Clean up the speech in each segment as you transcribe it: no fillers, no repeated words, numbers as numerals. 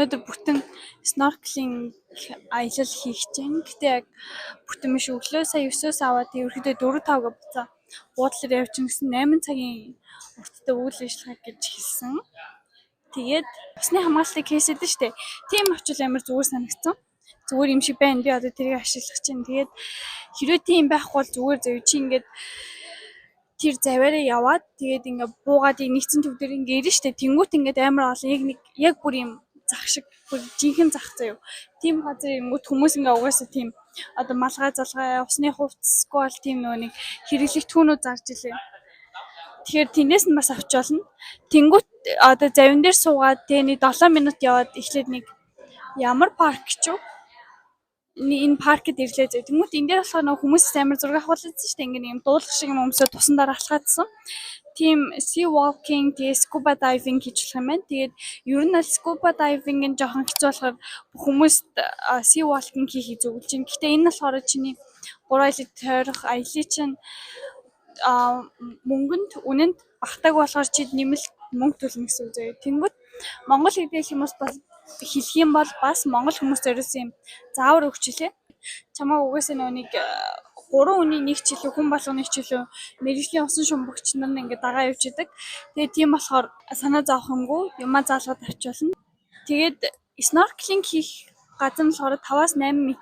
өнөөдөр бүтэн snorkeling аялал хийх чинь. Гэтэ яг бүтэн биш өглөө сая 9-оос аваад ерөөхдөө 4-5 буцаа буудлаар явчихсан гэсэн 8 цагийн урттай үйл ажиллагаа гэж хэлсэн. Тэгээд усны хамгаалалтыг хийсэдэн штэ. Тийм очил амар зүгээр санагдсан. Зүгээр юм шиг байна. Би одоо тэрийг ашиглах чинь. Тэгээд хэрвээ тийм байхгүй бол зүгээр зав чи ингээд тэр заваараа яваад тэгээд ингээд буугаад нэгцэн төв дээр ингээд ирэн штэ. Тэнгүүт ингээд амар олон яг бүр юм зах шиг бүр жинхэнэ зах заяа. Тийм газар ирэнгүүт хүмүүс ингээд угаасаа тийм одоо малгай залгай усны хувцас бол тийм нэг хэрэглэх түүнүүд зарж илээ. Тэгэхээр тэнээс нь бас авч болно. Тэнгүүт одоо завин дээр суугаад тэгээ 7 минут яваад эхлээд нэг ямар парк ч юу энэ паркет ирлээ зөө. Тэнгүүт энэ дээр болохоор нөгөө хүмүүс амар зураг авахулсан шүү дээ. Ингээ юм дуулах шиг юм өмсөө тусан дараа алхаадсан. Тийм sea walking, тэгээ scuba diving гэж болох юм байна. Тэгээд ер нь scuba diving-ын жоохон хэцүү болохоор хүмүүст sea walking хийхийг зөвлөж байна. Гэхдээ энэ болохоор чиний 3 айлыг тойрох аялыг чинь мөнгөнд үнэнд багтааг болохоор чи нэмэлт мөнгө төлнө гэсэн үг зөө. Тэнгүүт Монгол хэлний хүмүүс бас хэлэх юм бол бас монгол хүмүүс зориулсан юм заавар өгч илээ. Чамаа угаасаа нэг 3 хүний нэг ч илүү хүн болгоны ч илүү мэрэгжлийн усан шумбагч нар ингээд дагаа явж идэг. Тэгээд тийм болохоор санаа зовох юмгүй юмаа заалгаад авчвална. Тэгээд snorkeling хийх газар нь болохоор 5-8 м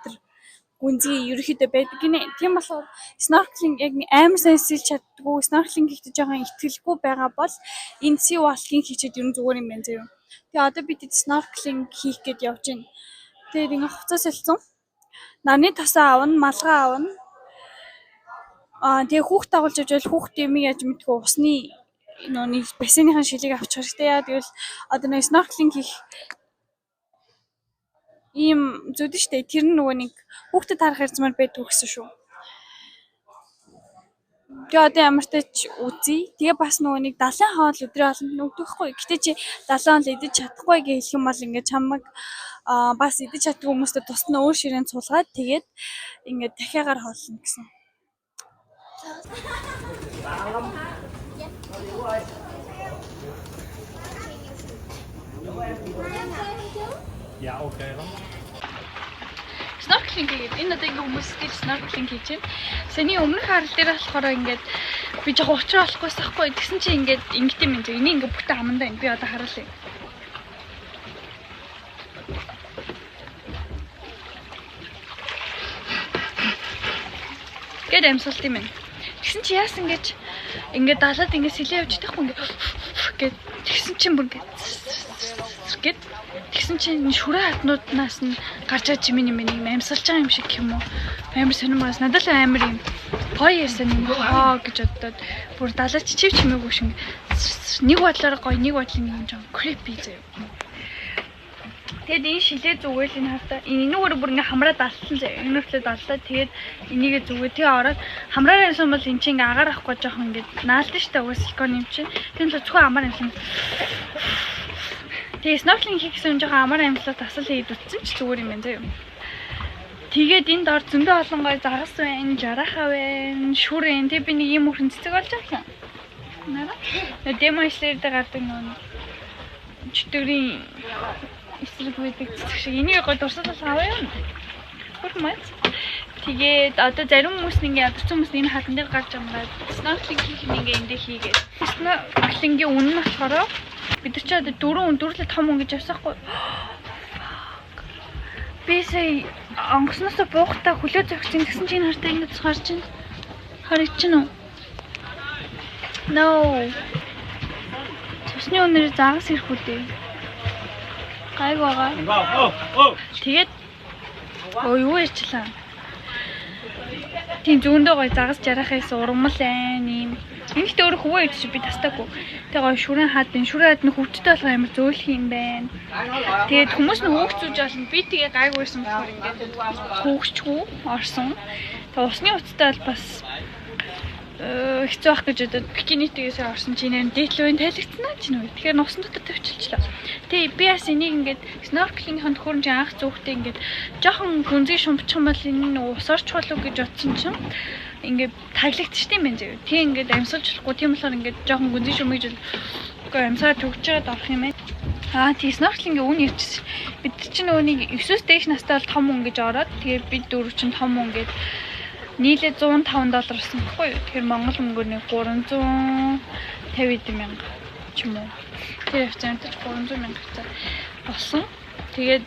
гүнзгий ерөөхдөө байдаг гинэ. Тийм болохоор snorkeling яг амар сайн сэлж чаддгүй, snorkeling хийхдээ жоохон ихтгэлгүй байгаа бол энэ sea walking хийчихэд ер нь зүгээр юм байна заяа. Тэгээ одоо бид snorkeling хийх гээд явж байна. Тэгээд ингээ хувцас солилцсон. Нарны тасаа авна, малгай авна. Тэгээ хүүхд дагуулж явж байвал хүүхд юм яаж мэдгүй усны нэг бассейнийхэн шилийг авчих хэрэгтэй. Яа тэгвэл одоо нэг snorkeling хийх ийм зүдэн штэ. Тэр нь нөгөө нэг хүүхдэд харах хэрцмээр байдгүй гэсэн шүү. Тэгээ одоо ямар ч тач үзье. Тэгээ бас нөгөө нэг 70 хоол өдрөө олон нөгдөхгүй. Гэтэ чи 70 хоол идэж чадахгүй гэж хэлэх юм бол ингээд чамаг бас идэж чаддгүй хүмүүстэй тусна өөр ширээн цулгаад тэгээд ингээд дахиагаар хоолно гэсэн. Ja, okay dan. Snorkeling гэдэг энэ одоо ингээ хүмүүс гэж snorkeling хийж байна. Саний өмнөх харал дээр болохоор ингээд би жоо уучраа болохгүйс ахгүй. Тэгсэн чи ингээд ингэт юм зөө. Энийг ингээ бүтэн амандаа байна. Би одоо харуулъя. Гэт амсуулт юм байна. Тэгсэн чи яасан гэж ингээд далаад ингээд сэлээ явж таахгүй ингээд гэт тэгсэн чин бүр гэт тэгсэн чинь шүрээ хатнууднаас нь гарч аж миний амьсгалж байгаа юм шиг юм уу? Амар сонирмоос надад л амар юм. Гоё яасан юм гэж боддоод бүр далаач чив чимээгүй шиг нэг бодлоор гоё нэг бодлын юм жоо creepy заяа. Тэгэд энэ шилээ зүгээл энэ хавтаа энэгээр бүр ингээ хамраа далсан заяа. Энэ хүртлээ даллаа. Тэгээд энийгээ зүгээ тэгээ ороод хамраараа юмсан бол эн чинь ингээ агаар авахгүй жоохон ингээ наалдсан штэ уус икон юм чинь. Тийм л зөвхөн амар юмсан. Тэгээ snorkeling хийх гэсэн жоохон амар амьдлаа тасал хийд утсан ч зүгээр юм байна заяа. Тэгээд энд ор зөндөө олон гой загас байна, жарахаа байна, шүрэн. Тэг би нэг юм өрхөн цэцэг болж байгаа юм. Нара. Демо ишлэр дээр гардаг нөө чөтгөрийн эсрэг байдаг цэцэг шиг. Энийг гой дурсалал аваа юм. Хүрмэт. Тэгээд одоо зарим хүмүүс ингээ ядарсан хүмүүс энэ хатан дээр гарч амраад snorkeling хийх ингээ эндээ хийгээд. Snorkeling-ийн үнэ нь болохоор бид ч одоо 4 том хүн гэж авсахгүй. Би сая онгоцноосоо буухтаа хөлөө зогссон гэсэн чинь хартай ингэ харж байна. Харагдчихна уу? No. Цусны өнөр загас ирэх үдээ. Гайг байгаа. Тэгээд юу ярьчлаа. Тийм зүүндөө гой загас жарахаас ургамал байна юм. Энэхтэй өөр хөвөө идэж би тастаагүй. Тэгээ гой шүрэн хаад нь хөвчтэй болох амар зөөлх юм байна. Тэгээд хүмүүс нь хөөгцүүж болно. Би тэгээ гайгүйсэн болохоор ингээд хөөгчгүй орсон. Тэгээ усны уцтай бол бас хэцүү ах гэж бодоод бикинитээс орсон чи нэр дээдлүүн тайлгцсан ч нүү. Тэгэхээр усан дотор тавьчихлаа. Тэгээ би бас энийг ингээд snorkeling-ийн төхөөрөмж анх зүгтээ ингээд жоохон гүнзгий шумбчих юм бол энэ усарч болов гэж бодсон чинь ингээд таглагдчих юм байна зөө. Тэг ингээд амьсгалж болохгүй тийм болохоор ингээд жоохон гүнзгий шумыг жил үгүй амьсаар төгж чагаад орох юм байна. тий snorkeling-ийн үн ярьчихсан. Бид чинь өөнийг 9-өөс дээш настай бол том хүн гэж ороод тэгээд бид дөрөв чинь том хүн гээд нийлээ $105 болсон байхгүй юу? Тэгэхээр Монгол мөнгөөр нэг 350 мянга ч юм уу. Тэр хавцаанд 300 мянга болсон. Тэгээд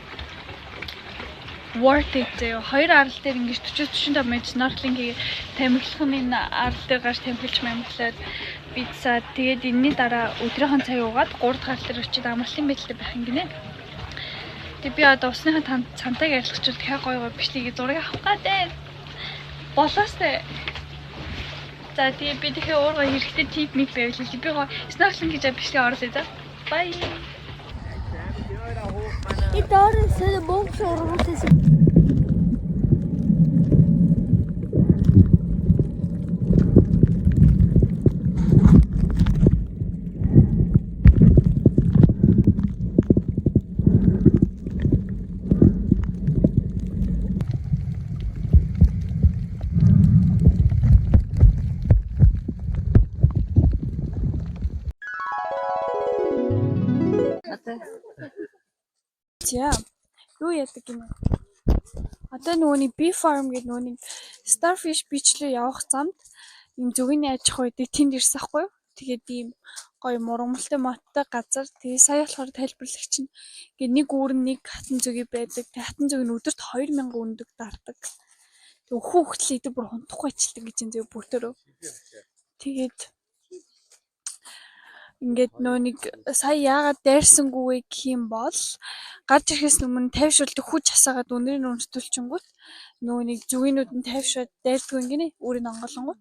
worth it зөө хоёр арал дээр ингэж 40-45 минут snorkeling хийгээ тамхилахын арал дээр гарч тамхилж мэмглээд бицаа тэгээд энэний дараа өдрийнхөө цаг угаад 3 дахь арал дээр очиод амралтын байдлаар байх юм гинэ. Тэгээд би одоо усныхаа цантайг арилгачвал дахиад гоё бичлэгийг зураг авах гэдэг. Болоостой. За тэгээд би тэгэхээр өөрөө хэрэгтэй тип миг байвал би гоё snorkeling хийж бичлэг оруулъя за. Bye. Idag så är det bonkör och det За. Юу яадаг юм бэ? Одоо нөгөөний bee farm гэдэг нөгөөний starfish beach руу явах замд ийм зүгийн аж ахуй гэдэг тэнд ирсэн хгүй юу? Тэгээд ийм гоё мургамалтай моттой газар. Тэгээ сая болохоор тайлбарлагч нь ингээд нэг үүр нэг хатан зүгий байдаг. Тэгээ хатан зүг нь өдөрт 2000 өндөг дардаг. Тэг хүүхдэл идэг бүр хунтахгүй ажилтдаг гэж энэ зүг бүртөрөө. Тэгээд ингээд нөө нэг сая яагаад дайрсангүй гэх юм бол гарч ирэхээс өмнө тайвшруулдаг хүч хасаагаад өнрийн өрнөтөлчөнгүүт нөгөө нэг зүгийнүүд нь тайвшаад дайрдгүй ингэнэ үүрийн онголонгууд.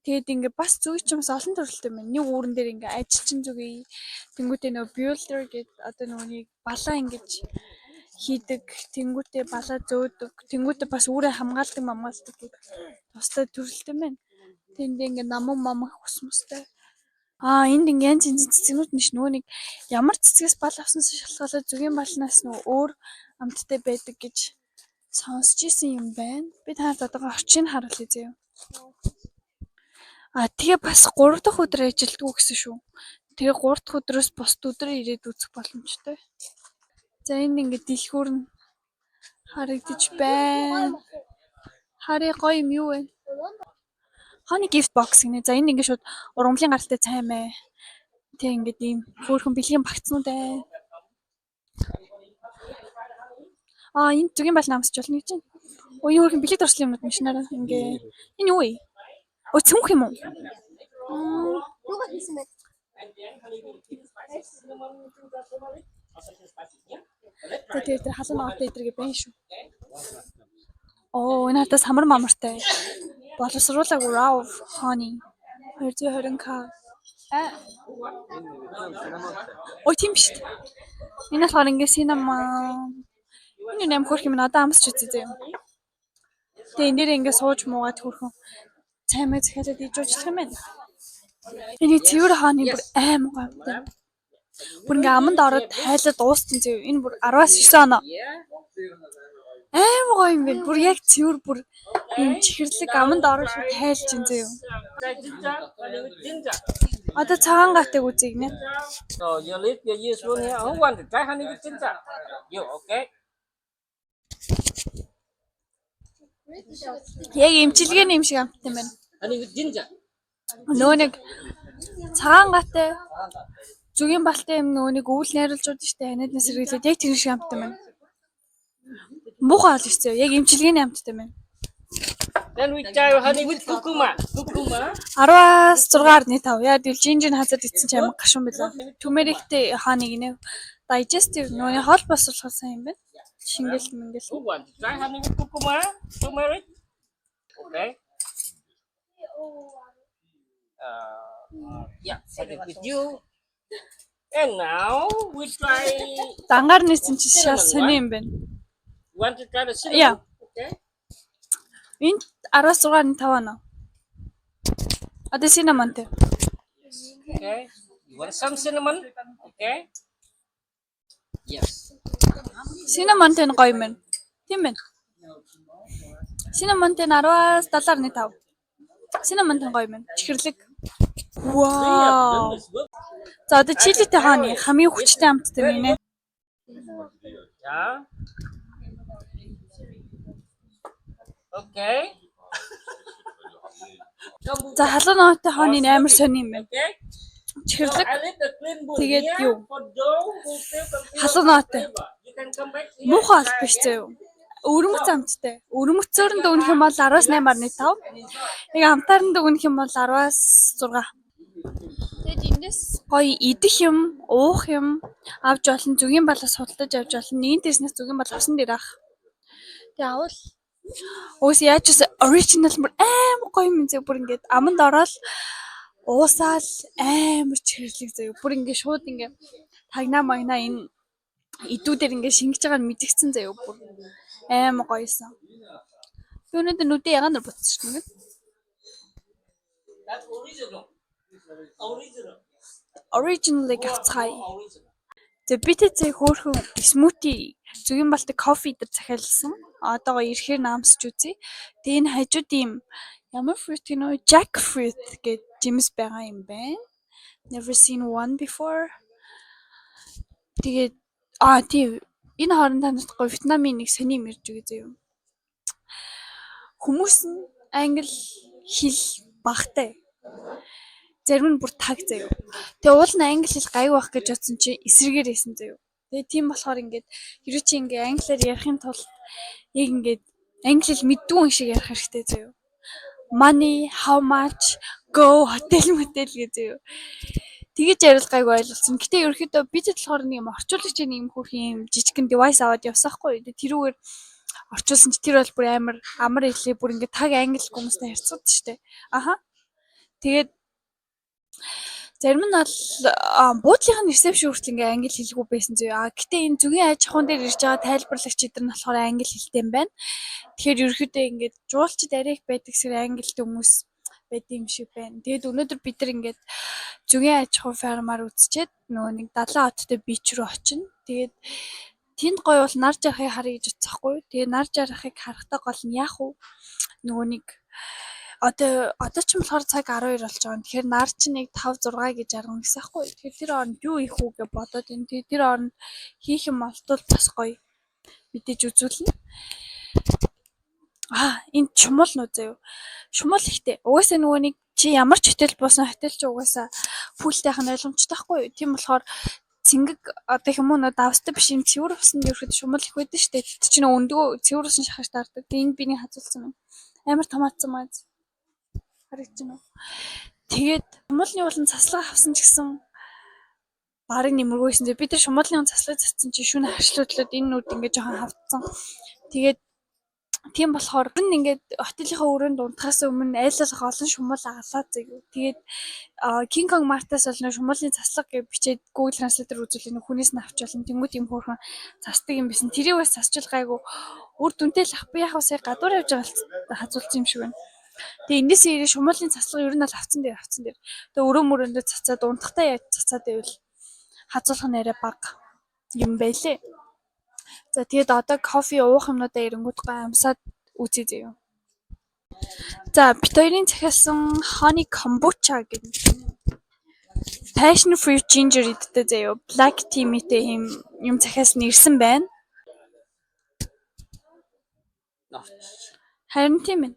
Тэгээд ингээд бас зүг ч юмс олон төрөлтэй байна. Нэг үүрэн дээр ингээд ажилчин зүгий тэнгуүтээ нөгөө builder гэдэг одоо нөгөө нэг балаа ингэж хийдэг, тэнгуүтээ балаа зөөдөг, тэнгуүтээ бас үүрээ хамгаалдаг мамгаалдаг гэх тустай төрөлтэй байна. Тэнд ингээд наман мамах хусмустай. Энд ингээд янз янзын цэцгнүүд нь ш нөгөө нэг ямар цэцгээс бал авсан шалтгаалаад зүгийн балнаас нөгөө өөр амттай байдаг гэж сонсч ирсэн юм байна. Би танарт одоогоо орчийг харуулъя заяа. Тэгээ бас 3 дахь өдөр ажилддаг гэсэн шүү. Тэгээ 3 дахь өдрөөс бусд өдөр ирээд үзэх боломжтой. За энд ингээд дэлгүүр нь харагдаж байна. Харъя гоё юм юу вэ? Хооны gift box гинэ. За энэ ингээд шууд ургамлын гаралтай цай мэ. Тэг ингээд ийм хөөрхөн бэлгийн багцнууд ээ. Энэ зүгийн бал намсч болно гэж байна. Энэ хөөрхөн бэлэг дурслын юмнууд маш нараа ингээ. Энэ юу вэ? Цүнх юм уу? Юугаар хийсэн бэ? Тэгээд тэр халуун авто эдэргээ байна шүү. Энэ хатас хамар мамартай. Боловсруулаагүй raw honey 220k. Тийм шүү дээ. Энэ болохоор ингээ cinnamon. Энэ нэм хөрх юм надад амсч үзье зөө. Тэгээ энэ дээр ингээ сууж муугаад хөрхөн цаймаа захиалаад ижүүлчих юм байна. Энэ цэвэр хааны бүр аим гомтой. Бүр ингээ аманд ороод хайлаад дуустсан зөө. Энэ бүр 10-аас 9 оноо. Аим гоё юм байна. Бүр яг цэвэр бүр юм чихэрлэг аманд ороод тайлж ин зөө. Одоо цагаан гатыг үзье гинэ. So you leave your ears room here. I want to try honey with ginger. You okay? Яг эмчилгээний юм шиг амттай юм байна. Honey with ginger. Нөө нэг цагаан гатай зүгийн балтай юм нөө нэг өвөл найруулжууд штэ ханаднаас сэргэлээд яг тэр шиг амттай байна. Муухай л шүү. Яг эмчилгээний амттай байна. Then we try honey with kurkuma. Kurkuma. 10-аас 6.5. Яг л жинжин хазаад ицсэн ч амар гашуун байлаа. Түмэрэгтэй хааны гинэ. Digestive нөөний хоол босруулах сайн юм байна. Шингэл мэнгэл. Who want to try honey with kurkuma? Turmeric. Okay. Yeah, set it with you. And now we try. Дангаар нисэн чи шал сони юм байна. Want to try the cinnamon? Yeah. Okay. Энд 16.5 оноо. Одоо cinnamon-тэй. Okay. You want some cinnamon? Okay. Yes. Cinnamon-тэй нь гоё юм байна. Тийм байна. Cinnamon-тэй нь 10-аас 7.5. Cinnamon-тэй гоё юм байна. Чихэрлэг. Wow. За одоо чилитэй хааны хамгийн хүчтэй амттай минь ээ. Ja. Okay. За халуун нооттой хааны амар сони юм байна. Okay. Чихэрлэг I leave the clean bowl тэгээд here юу? for those who feel confused Халуун about нооттой. flavor. You can come back here. Муухай алт биш зөө. Өрмөц амттай. Өрмөцөөрөнд өгөх юм бол 18.5. Яг амтаарнд өгөх юм бол 10-6. Тэгээд эндээс гоё идэх юм, уух юм авч олон зүгийн балаас худалдаж авч олон нэгэн дэснээс зүгийн бал усан дээр ах. Тэгээ авал өөс яаж ч original бүр амар гоё юм зөө бүр ингээд аманд ороод уусаал амар чирлэг зөө. Бүр ингээд шууд ингээд тагнаа магнаа энэ идүүдээр ингээд шингэж байгаа нь мэдгдсэн зөө бүр амар гоёсэн. Би өнөөдөр нүдээ ягаанаар буцчихсан юм. That's original. Original. Originally гацхай. Original. За би тэцээ хөөхөн смути зүгийн балтай кофе дээр захиалсан. Одоогоо ирэхээр наамсч үзье. Тэгээ энэ хажууд ийм ямар fruit гэнэ jackfruit гэж жимс байгаа юм байна. Never seen one before. Тэгээд тийм энэ хооронд танилцахгүй Вьетнамын нэг сони юм ирж байгаа зөө. Хүмүүс нь англи хэл багтай. Зарим нь бүр таг заяа. Тэгээ уул нь англи хэл гайг байх гэж бодсон чи эсрэгээр хэлсэн заяа. Тэгээ тийм болохоор ингээд хэрвээ чи ингээ англиар ярихын тулд яг ингээд англи хэл мэддэг хүн шиг ярих хэрэгтэй заяа. Money, how much, go, hotel гэж заяа. Тэгэж ярил гайг ойлголцсон. Гэтэ ерөөхдөө бид болохоор нэг юм орчуулагч нэг юм хөрх юм жижигхэн device аваад явсаахгүй. Тэрүүгээр орчуулсан чи тэр бол бүр амар хэлээ бүр ингээд таг англи хүмүүстэй харьцуулдаг штэ. Аха. Тэгээд зарим нь бол буудлынхаа ресепшн хүртэл ингээ англи хэлгүй байсан зөө. Гэтэ энэ зүгийн аж ахуйн дээр ирж байгаа тайлбарлагч эдэр нь болохоор англи хэлтэй юм байна. Тэгэхээр ерөөхдөө ингээ жуулчд арай их байдаг зэрэг англитэй хүмүүс байдаг юм шиг байна. Тэгээд өнөөдөр бид нар ингээ зүгийн аж ахуй фермаар үзчихэд нөгөө нэг 70 хоттой бич рүү очино. Тэгээд тэнд гоё бол нар жарахыг харъя гэж утсахгүй. Тэгээд нар жарахыг харахтаа гол нь яах вэ? Нөгөө нэг одоо ч болохоор цаг 12 болж байгаа. Тэгэхээр нар чинь нэг 5 6 гэж аргана гэсэн байхгүй. Тэгэхээр тэр оронд юу их үү гэж бодоод энэ тэр оронд хийх юм олдвол бас гоё мэдээж үзүүлнэ. Энэ чумал нөө заяа. Шумал ихтэй. Угаасаа нөгөө нэг чи ямар ч хөтөл буусан хөтөл чи угаасаа пүүлтэйх нь ойлгомжтой байхгүй. Тийм болохоор цэнгэг одоо юм уу давстаа биш юм цэвэр усанд ерөөд шумал их байдаг шүү дээ. Тэд чинь өндгөө цэвэр усан шахаж таардаг. Энд биний хазуулсан юм. Амар томаатсан маяг. Харагдчихна уу? Тэгээд шумуулны болон цаслага авсан ч гэсэн барыг нэмэргүйсэн. Бид нар шумуулны цаслага цацсан чи шүн харшлуудлууд энэ нүд ингээ жоохон хавдсан. Тэгээд тийм болохоор энэ ингээд хотелийнхаа өрөөнд унтахаас өмнө айлуулах олон шумуул агалаа заяа. Тэгээд King Kong Mart-аас бол шумуулны цаслага гэж бичээд Google Translate-ээр үзүүлээ хүнээс нь авч олон тэнгууд юм хөөрхөн цасдаг юм байсан. Тэрийг бас цасчил гайгүй үр дүнтэй л ах би яг сая гадуур явж байгаа хазуулсан юм шиг байна. Тэгээ эндээс ирээ шумуулын цаслага ер нь бол авцсан дээр. Тэгээ өрөө мөрөндөө цацаад унтахтаа яаж цацаад байвал хазуулах нь арай бага юм байлээ. За тэгээд одоо кофе уух юмнуудаа ирэнгүүт гамсаад үзье заяа. За бит хоёрын захиалсан honey kombucha гэдэг passion fruit ginger идтэй заяа. Black tea мэтэй юм захиалсан ирсэн байна. Харин тийм ээ.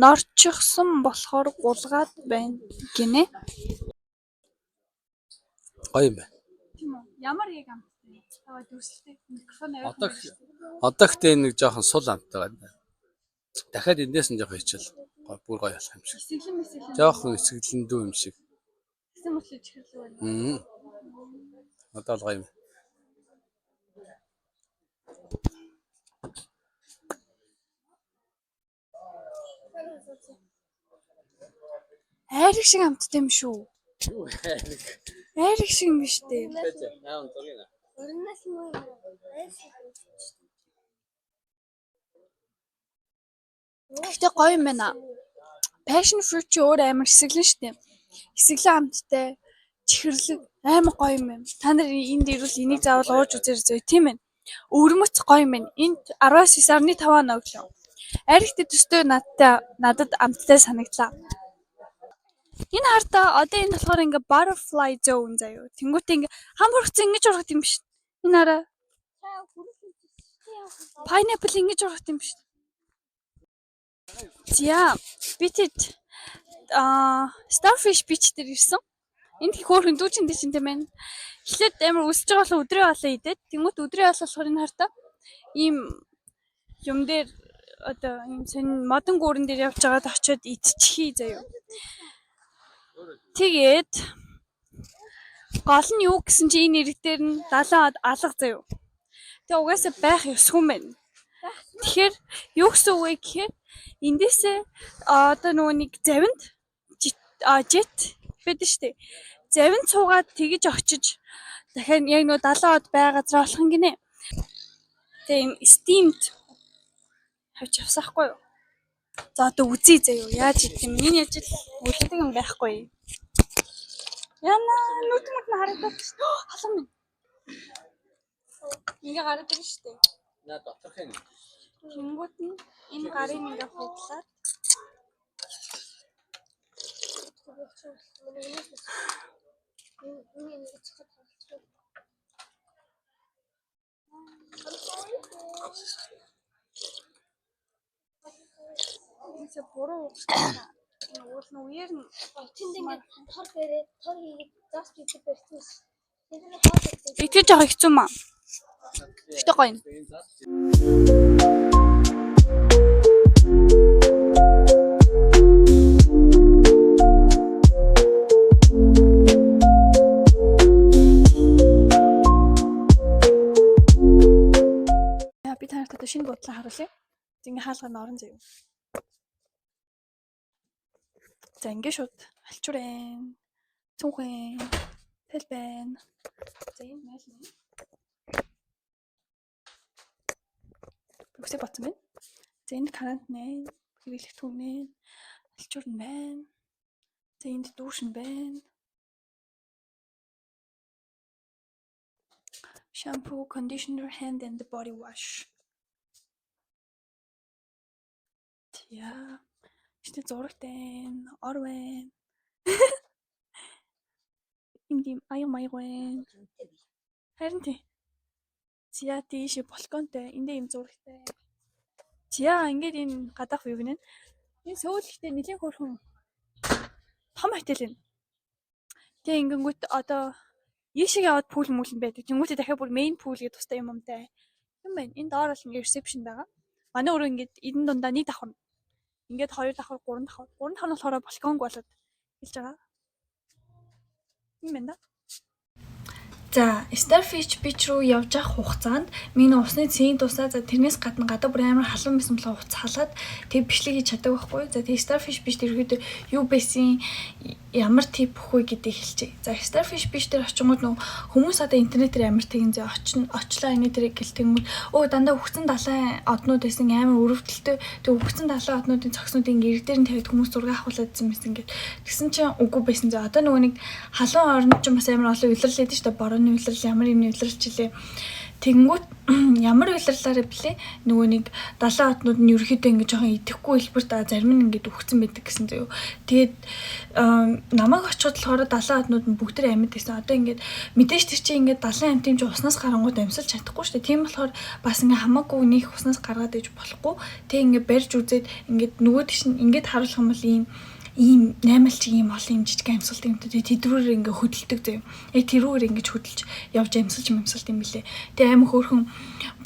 Норчихсон болохоор гулгаад байна гинэ. Гоё юм байна. Тийм үү? Ямар яг амттай? Таваа дүрслэлтэй микрофон аваад. Одоо ихтэй нэг жоохон сул амттай байна. Дахиад эндээс нь жоохон хичээл. Бүр гоё болох юм шиг. Сэглэн. Жоохон эсгэлэндүү юм шиг. Гэсэн мөрлөж чихэрлээ байна. Одоо л гоё юм. Айраг шиг амттай юм шүү. Айраг шиг юм биш үү? Орнос муу. Гэхдээ гоё юм байна. Passion fruit чи өөр амар хэсэглэн штэ. Хэсэглэн амттай чихэрлэг амар гоё юм байна. Та нар энд ирвэл энийг заавал ууж үзээрэй зөө тийм ээ. Өвөрмөц гоё юм байна. Энд 19.5 өглөө. Аригт төстэй надад амттай санагдлаа. Энэ хартаа одоо энэ болохоор ингээ butterfly zone заяа. Тэнгүүтээ ингээ хам хөргцэн ингэж ургах юм биш. Энэ хараа. Pineapple ингэж ургах юм биш. За би тэд Starfish Beach дээр ирсэн. Энд их хөөрхөн дүүчин дэчин тийм байна. Эхлээд амар өсөж байгаа болохоор өдрөө болоо идээд. Тэнгүүт өдрөө болохоор энэ хартаа ийм юм дээр одоо ийм сонин модон гүүрэн дээр явж байгаад очиод идчихье заяа. Тэгээд гол нь юу гэсэн чи энэ ирэг дээр нь 70 алга заяа. Тэгээ угаасаа байх ёсгүй юм байна. Тэгэхээр юу гэсэн үг вэ гэхээр эндээсээ одоо нөгөө нэг завинд жет байдаг штеп. Завинд суугаад тэгэж очиж дахиад яг нөгөө 70-аад бай газар болох юм гинэ. Тэгээ юм steamed хавч авсахгүй юу? За одоо үзье заяа. Яаж идэх юм? Энэ ажил үлддэг юм байхгүй. Яна нүдмэд нь харагдаад шүү. Халам минь. Ингээ гараад ирж штеп. Наа доторх юм. Тэнгүүд нь энэ гарын ингээ худлаад Эцэг буруу угсаа. Уул нь үеэр нь Тэнд ингээд тор бэрээ тор хийгээд зас битээ барьсан. Тэнд нь хаад өгсөн. итгэж авах хэцүү маа. Гэтэ гоё юм. Би танарт одоо шинэ бодлоо харуулъя. Ингээ хаалганд орон заяа. За ингээ шууд алчуурэн. Цүнхэн. Тэл байна. За энэ майл нь. Бүгсээ батсан байна. За энэ карант нэ. Хэрэглэх түнэ. Алчуур нь байна. За энд дүүшин байна. Shampoo, conditioner, hand and body wash. Яа. Ихтэй зурагтай. Ор байна. Инди аяа маяг байна. Харин тий. Зя тийш балконтой. Эндээ юм зурагтай. Зя ингээд энэ гадаах view нэ. Энэ сөүлхтэй нэлийн хөрхөн том хотел юм. Тэгээ ингэнгүүт одоо ийшээ яваад пул мүлэн байдаг. Тэнгүүтээ дахиад бүр main pool гэдэг тустай юм юмтай. Юм байна. Энэ доор бол ингээ reception байгаа. Манай өөрөө ингээд эдэн дундаа нэг давхар. Ингээд 2 давхар 3 давхар. 3 давхар нь болохоор балконг болоод хэлж байгаа. Юм байна да. За, Starfish Beach руу явж явах хугацаанд миний усны цэгийн тусаа за тэрнээс гадна гадаа бүр амар халуун байсан болоо уц халаад тэг бичлэг хийж чаддаг байхгүй. За тэг Starfish Beach дээр ерөөдөө юу байсан ямар тип хөө гэдэг хэлчихье. За Starfish Beach дээр очингууд нөө хүмүүс одоо интернетээр амар тэгин зэ очлоо энэ дээр гэлтэнгүүд өө дандаа хөгцөн далайн однууд байсан амар өрөвдөлтөө тэг хөгцөн далайн однуудын цогцнуудын ирэг дээр нь тавьд хүмүүс зураг авахулаадсан байсан ингээд тэгсэн чинь үгүй байсан. За одоо нөгөө нэг халуун орнд ч бас амар олон илэрлээд шүү дээ. Борооны илэрл ямар юм илэрлж илээ. Тэнгүүт ямар илэрлаарэ блэ нөгөө нэг далайн однууд нь ерөөхдөө ингэ жоохон идэхгүй хэлбэрт зарим нь ингэ өгцөн байдаг гэсэн зөө. Тэгээд намайг очиход болохоор далайн однууд нь бүгд тэр амьд байсан. Одоо ингэ мэдээж тэр чинь ингэ далайн амьтын чинь уснаас гарангууд амьсалж чадахгүй шүү дээ. Тийм болохоор бас ингэ хамаагүй нөх уснаас гаргаад иж болохгүй. Тэг ингэ барьж үзээд ингэ нөгөө тийш ингэ харуулах юм бол ийм 8 ч ийм олон юм жижиг амьсгалт юм тэ тэдрүүрээр ингээ хөдөлдөг зөө. Тэрүүгээр ингэж хөдөлж явж амьсгалт юм билээ. Тэгээ амар хөөрхөн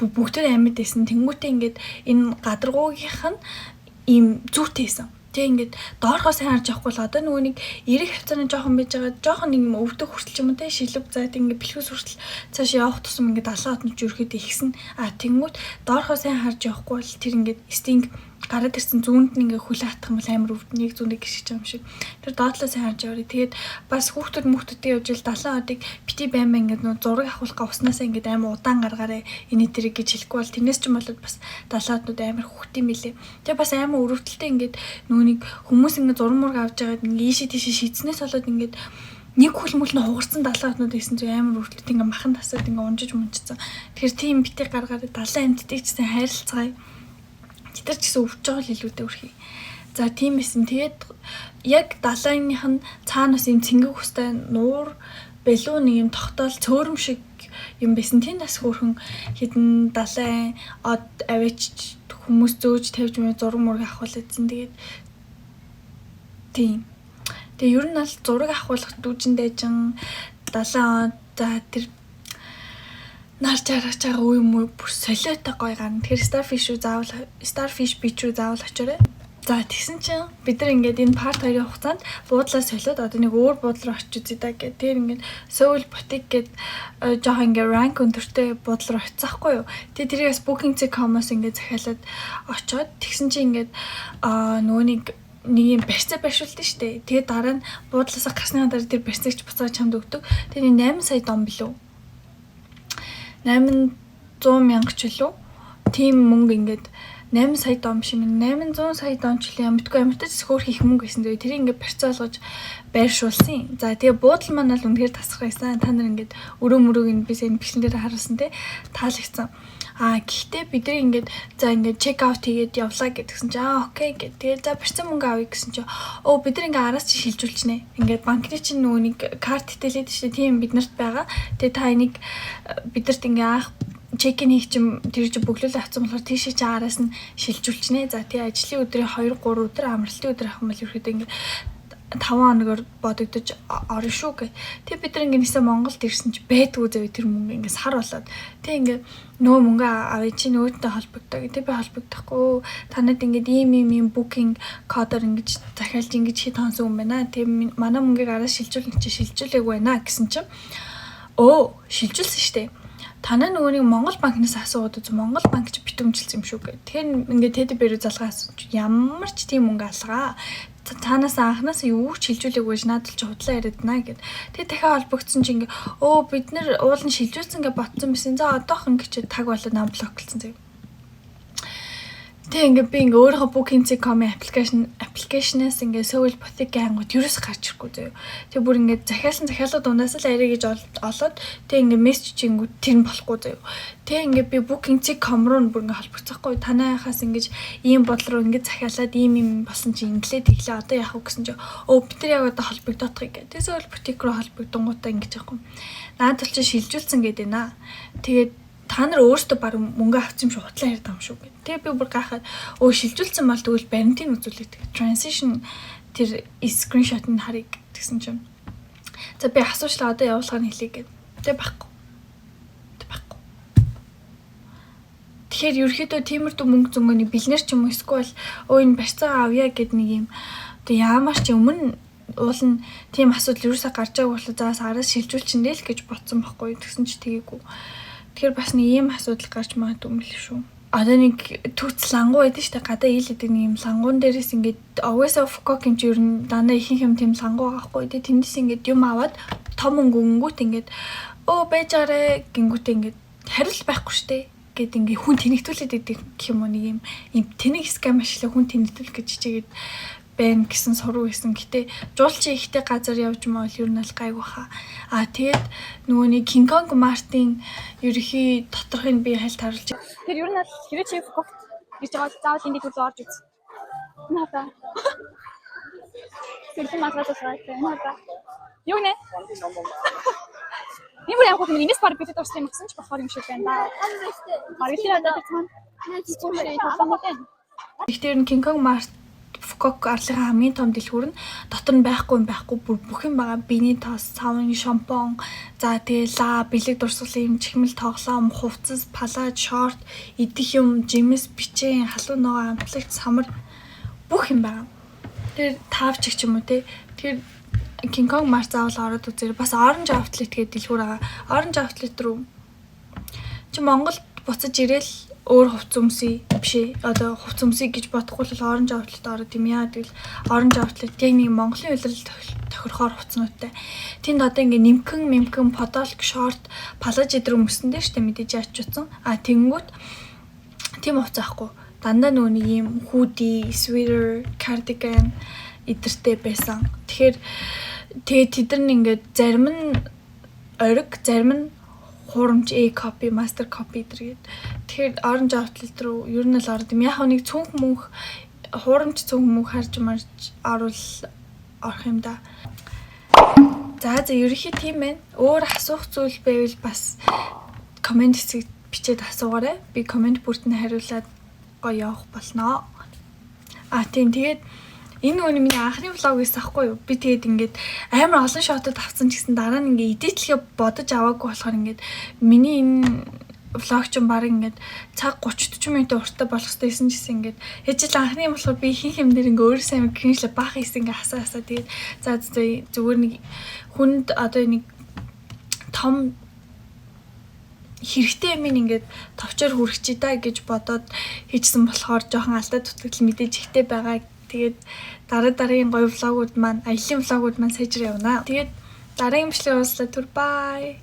бүгдээр амьд байсан. Тэнгүүтээ ингээд энэ гадаргуугийнх нь ийм зүртэйсэн. Тэг ингээд доорхоо сайн харж явахгүй л одоо нөгөө нэг эрэг хавцааны жоохон байж байгаа жоохон нэг юм өвдөх хүртэл ч юм уу те шилэг зайд ингээд бэлхүүс хүртэл цааш явах тусам ингээд далайн однууд ерөөхдөө ихсэн. Тэнгүүт доорхоо сайн харж явахгүй л тэр ингээд стинг гараад ирсэн зүүнд нь ингээ хүлээ хатах юм бол амар өвднийг зүүндээ гიშиж байгаа юм шиг. Тэр доотлоо сайн харж яваарай. Тэгээд бас хүүхдүүд явж ил далайн одыг бити баймаа ингээ нөө зураг авахлахаа уснасаа ингээ амар удаан гаргаарай. Энэ тэрэг гэж хэлэхгүй бол тэрнээс ч юм болоод бас далайн однууд амар хөвгт юм билээ. Тэгээд бас амар өрөвдөлтөй ингээ нөө нэг хүмүүс ингээ зураг мураг авч байгаад ингээ ийшээ тийшээ шийдснээс болоод ингээ нэг хүлмөл нь хугарсан далайн однууд гэсэн чинь амар өрөвдөлт ингээ махан тасаад ингээ унжиж мунжсан. Тэгэхээр тийм бити гаргаарай далайн амьтдыг ч сайн хайрлцгаая. Тэр ч гэсэн өвч байгаа л илүүтэй өрхий. За тийм байсан. Тэгээд яг далайных нь цаана бас юм цэнгэг хөстэй нуур белүү нэг юм тогтоол цөөрөм шиг юм байсан. Тэндээс хөөрхөн хідэн далайн од авич хүмүүс зөөж тавьж мэ зураг мураг авахулсан. Тэгээд тийм. Тэгээ ер нь аль зураг авахулах дүүжин дайжин далайн за тэр нар чарах чага үе муу бүр солиотой гоё гарна. Тэгэхээр Starfish Beach руу заавал очоорой. За тэгсэн чинь бид нар ингээд энэ part 2-ын хугацаанд буудлаа солиод одоо нэг өөр буудлаа очиж үзье да гэх. Тэр ингээд Seoul Boutique гэд жоохон ингээд rank өндөртэй буудлаа очицаахгүй юу. Тэгээ тэрээс Booking.com-оос ингээд захиалаад очоод тэгсэн чинь ингээд нөгөө нэг юм барьцаа барьшуулдаг штэ. Тэгээ дараа нь буудлаасаа гарсны дараа тэр барьцаагч буцааж чамд өгдөг. Тэгээ 8 сая дом билүү. 800 мянга ч үлээ. Тим мөнгө ингээд 8 сая дом шиг 800 сая дом ч үлээ амтгүй амтаж хөөх их мөнгө гэсэн. Тэгээ тэрийг ингээд барьцаа болгож байршуулсан. За тэгээ буудал маань л үнэхээр тасрахсан. Та нар ингээд өрөө мөрөөг нь би сайн бичлэн дээр харуулсан те таалагцсан. Гэхдээ бид нар ингээд за ингээд чек аут хийгээд явлаа гэдгсэн чи окей гэд. Тэгээд за барьцаа мөнгө авъя гэсэн чи бид нар ингээд араас чи шилжүүлчихнэ. Ингээд банкны чинь нөгөө нэг карт хэлээд штэ тийм бид нарт байгаа. Тэгээд та энийг бидэрт ингээд чек-ин хийх чинь тэр чинь бөглөөл авсан болохоор тийшээ чи араас нь шилжүүлчихнэ. За тий ажлын өдрийн 2 3 өдөр амралтын өдөр авах юм бол ерөөдөө ингээд 5 хоногор бодогдож орно шүү гэ. Тэг бид нар ингээд нисээ Монголд ирсэн чи байдгүй зав тэр мөнгө ингээд сар болоод. Тэг ингээд нөө мөнгө авъя чи нөөдтэй холбогдоо гэ. Тэг би холбогдохгүй. Танад ингээд ийм booking кодоор ингээд захиалж ингээд хит хонсон юм байна. Тэг манай мөнгийг араас шилжүүлэх чи шилжүүлээгүй байна гэсэн чи шилжүүлсэн штэ. Танаа нөгөө нэг Монгол банкнаас асуугаад үз Монгол банк ч битүүмжилсэн юм шүү гэ. Тэгэхээр ингээд тэд бэрүү залгаа асууж ямар ч тийм мөнгө алгаа. Цаанаас анханаас юу ч шилжүүлээгүй надад ч худлаа яриадна гэд. Тэгээ дахиад холбогдсон чи ингээ бид нар уул нь шилжүүлсэн гэж бодсон байсан. За одоохон гэж таг болоод нам блоклцсон зав. Тэгээ ингээ би ингээ өөрийнхөө Booking.com аппликейшнээс ингээ Seoul Boutique ангууд ерөөс гарч ирэхгүй зав. Тэгээ бүр ингээ захиалууд дундаас л арай гэж олоод тэгээ ингээ мессеж чингүүд тэр нь болохгүй зав. Тэгээ ингээ би Booking.com руу бүр ингээ холбогцохгүй танайхаас ингээ ийм бодол руу ингээ захиалаад ийм болсон чи инглээ тэглээ одоо яах вэ гэсэн чи бид нар яг одоо холбогдоодох гэх. Тэгээ Seoul Boutique руу холбогдонгуудаа ингээ яахгүй. Наад бол чи шилжүүлсэн гэдэг наа. Тэгээд та нар өөртөө баг мөнгө авчих юм шиг хутлаа ярьд юм шүү гэх. Тэгээ би бүр гайхаад шилжүүлсэн бол тэгвэл баримтын үзүүлэлт transition тэр screenshot нь харъя гэсэн чинь. За би асуучлаа одоо явуулахаар хэлье гэв. Тэгээ байхгүй. Тэгэхээр ерөөхдөө тиймэрдүү мөнгө зөнгөний бэлнэр ч юм уу эсвэл энэ барьцаа авъя гэд нэг юм одоо яамаар ч өмнө уул нь тийм асуудал ерөөсөө гарч байгааг болоо заас араас шилжүүлчихнэ л гэж бодсон байхгүй. Тэгсэн чи тэгээгүй. Тэгэхээр бас нэг ийм асуудал гарч магадгүй юм л шүү. Одоо нэг түүц лангуу байдаг шүү дээ. Гадаа ийлэдэг нэг юм лангуун дээрээс ингээд always of cock юм чи ер нь дандаа ихэнх юм тийм лангуу байхгүй. Тэгээ тэндээс ингээд юм аваад том мөнгө өнгөт ингээд байжаарэ гингүүтээ ингээд хариулт байхгүй шүү дээ. Гэт ингээ хүн тэнэгтүүлээд идэг гэх юм уу нэг юм тэнэг скам ашиглаа хүн тэнэгтүүлэх гэж чигээд байна гэсэн суруу байсан. Гэтэ жуулчин ихтэй газар явж маа бол ер нь л гайгүй хаа. Тэгээд нөгөө нэг King Kong Mart-ын ерөнхий доторхыг би хальт харуулж. Тэр ер нь л хэрэг чи кофт гэж байгаа заавал энэ дээр орж үз. Наа. Тэр масгаас шаартай. Наа. Юу нэ? Ийм яг хөө инээс пар битэд орсон юм гэсэн ч болохоор юм шиг байна да. Маргарита надад цаана. Тэгэхээр King Kong Mart Фукок арлынхаа хамгийн том дэлгүүр нь дотор нь байхгүй бүх юм байгаа. Биений тоос, сауны шампунь, за тэгээ бэлэг дурсгалын юм чихмэл тоглоом, хувцас, палаж, шорт, идэх юм, жимс, бичээ, халуун ногоо, амтлагч, самар бүх юм байгаа. Тэр таавч ч юм уу те. Тэр King Kong Mart заавал ороод үзээрэй. Бас Orange Outlet гэдэг дэлгүүр байгаа. Orange Outlet руу чи Монголд буцаж ирээл өөр хувц өмсөй бишээ. Одоо хувц өмсөй гэж бодохгүй л Orange Outlet ороод юм яа гэвэл Orange Outlet яг нэг Монголын улирал тохирохоор хувцнуудтай. Тэнд одоо ингээ нимкэн, подолк, шорт, палаж эдэр өмсөн дээр штэ мэдээж ачуутсан. Тэнгүүт тийм хувц аахгүй. Дандаа нөгөө нэг юм hoodie, sweater, cardigan эдэртэй байсан. Тэгэхээр тэд нар ингээд зарим нь ориг, зарим нь хурамч copy, master copy гэдэг. Тэгэхээр Orange Outlet руу ер нь л орд юм. Яг нэг цүнх мөнх хуурамч цөм хүмүүс харж марж орох юм да. За ерөнхий тийм байна. Өөр асуух зүйл байвал бас комент хэсэгт бичээд асуугаарай. Би комент бүрт нь хариулаад гоё явах болно. Тийм тэгээд энэ нөгөө миний анхны влог гэсэн аахгүй юу? Би тэгээд ингээд амар олон шотод авсан ч гэсэн дараа нь ингээд эдитлэхэ бодож аваагүй болохоор ингээд миний энэ влог ч баг ингээд цаг 30-40 минут уртаа болох гэсэн гэсэн ингээд ээжил анхны юм болохоор би хин хэмдэр ингээд өөрөө сайн гэрнэшлээ баах хийсэн ингээд хасаа тэгээд за зүгээр нэг хүнд одоо нэг том хэрэгтэй юм ингээд товчоор хүрэх чи та гэж бодоод хийжсэн болохоор жоохон алдаа дутагдал мэдээж ихтэй байгаа. Тэгээд дараагийн гоё влогууд маань, аялын влогууд маань сайжраа явна. Тэгээд дараагийн бичлэгээр уулзлаа. Түр бай.